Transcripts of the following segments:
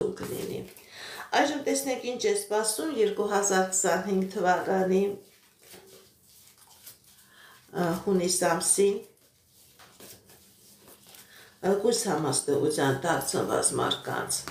կլինի։ Այժմ տեսնենք ինչ է սպասում 2025 թվականի հունիս ամսին կույս համաստեղության տակ ծնված մարդկանց։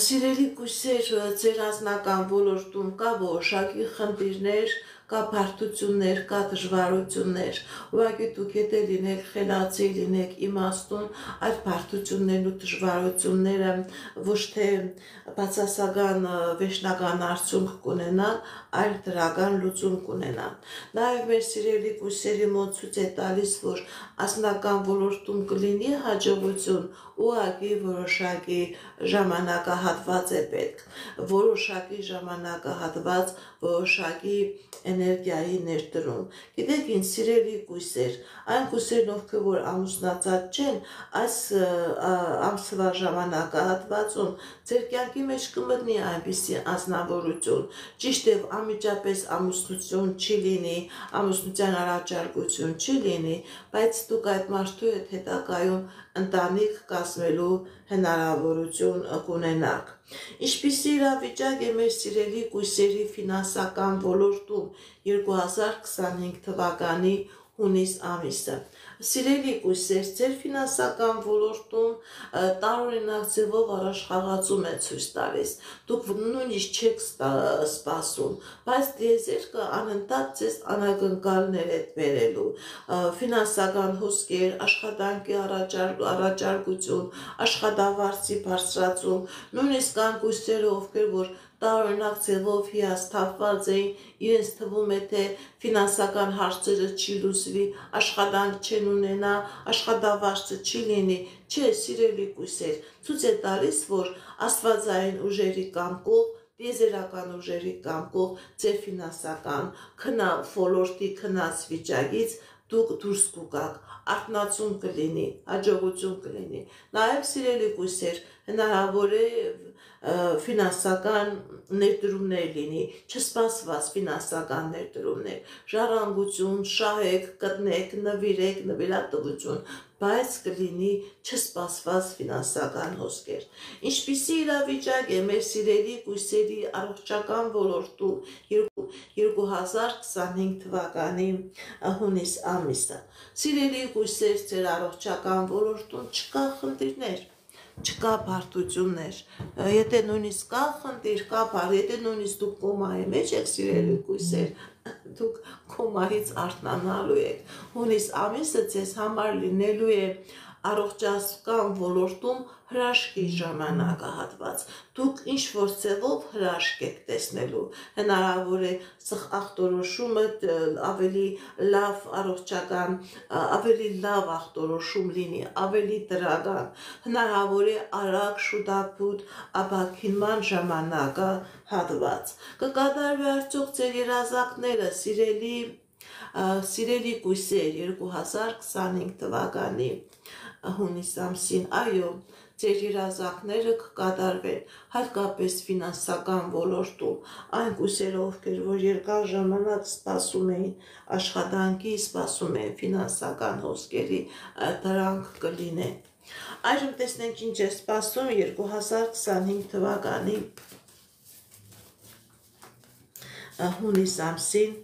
Սիրելի կույսեր, ձեր անձնական ոլորտում կա որոշակի խնդիրներ, կա բարդություններ, կա դժվարություններ, ուղղակի դուք եթե լինեք խելացի, լինեք իմաստուն, այդ բարդություններն ու դժվարությունները ոչ թե բացասական վերջնական արդյունք կունենան, այլ դրական լուծում կունենան։ Նաև մեր սիրելի կույսերի մոտ ցույց է տալիս, որ անձնական ոլորտում կլինի հաջողություն, ուղղակի որոշակի ժամանակահատված է պետք, որոշակի ժամանակահատված, որոշակի էներգիայի ներդրում։ Գիտեք ինչ, սիրելի կույսեր, այն կույսերն ովքեր որ ամուսնացած չեն, այս ամսվա ժամանակահատվածում ձեր կյանքի մեջ կմտնի այնպիսի անձնավորություն, ճիշտ է անմիջապես ամուսնություն չի լինի, ամուսնության առաջարկություն չի լինի, բայց դուք այդ մարդու հետ հետագայում ընտանիք կազմելու հնարավորություն կունենաք։ Ինչպիսի իրավիճակ է մեր սիրելի կույսերի ֆինանսական ոլորտում 2025 թվականի հունիս ամիսը։ Սիրելի կույսեր, ձեր ֆինանսական ոլորտում տարօրինակ ձևով առաջխաղացում է ցույց տալիս։ Դուք նույնիսկ չեք սպասում, բայց դիեզերքը անընդհատ ձեզ անակնկալներ է բերելու։ Ֆինանսական հոսքեր, աշխատանքի առաջարկություն, աշխատավարձի բարձրացում, նույնիսկ կան կույսերը, ովքեր որ տարօրինակ ձևով հիասթափված էին, իրենց թվում է, թե ֆինանսական հարցերը չի լուծվի, աշխատանք չեն ունենա, աշխատավարձը չի լինի, չէ, սիրելի կույսեր, ցույց է տալիս, որ աստվածային ուժերի կամքով, տիեզերական ուժերի կամքով ձեր ֆինանսական ոլորտի քնած վիճակից դուք դուրս կուգաք, արթնացում կլինի, հաջողություն կլինի։ Նաև սիրելի կույսեր, հնարավոր է ֆինանսական ներդրումներ լինի, չսպասված ֆինանսական ներդրումներ, ժառանգություն, շահեք, կտնեք, նվիրեք, նվիրատվություն, բայց կլինի չսպասված ֆինանսական հոսքեր։ Ինչպիսի իրավիճակ է մեր սիրելի կույսերի առողջական ոլորտում 2025 թվականի հունիս ամիսը։ Սիրելի կույսեր, ձեր առողջական ոլորտում չկա խնդիրներ, չկա բարդություններ, եթե նույնիսկ կա խնդիր, կա բարդ, եթե նույնիսկ դուք կոմայի մեջ եք, սիրելի կույսեր, դուք կոմայից արթնանալու եք։ Հունիս ամիսը ձեզ համար լինելու է առողջական ոլորտում հրաշքի ժամանակահատված։ Դուք ինչ-որ ձևով հրաշք եք տեսնելու, հնարավոր է ախտորոշումը ավելի լավ առողջական, ավելի լավ ախտորոշում լինի, ավելի դրական, հնարավոր է արագ շուտապուտ ապաքինման ժամանակահատված։ Կկատարվի արդյոք ձեր երազանքները, սիրելի կույսեր 2025 թվականի հունիս ամսին, այո, ձեր երազանքները կկատարվեն, հատկապես ֆինանսական ոլորտում, այն կույսերը, ովքեր որ երկար ժամանակ սպասում էին աշխատանքի, սպասում էին ֆինանսական հոսքերի, դրանք կլինեն։ Այժմ տեսնենք ինչ է սպասում 2025 թվականի հունիս ամսին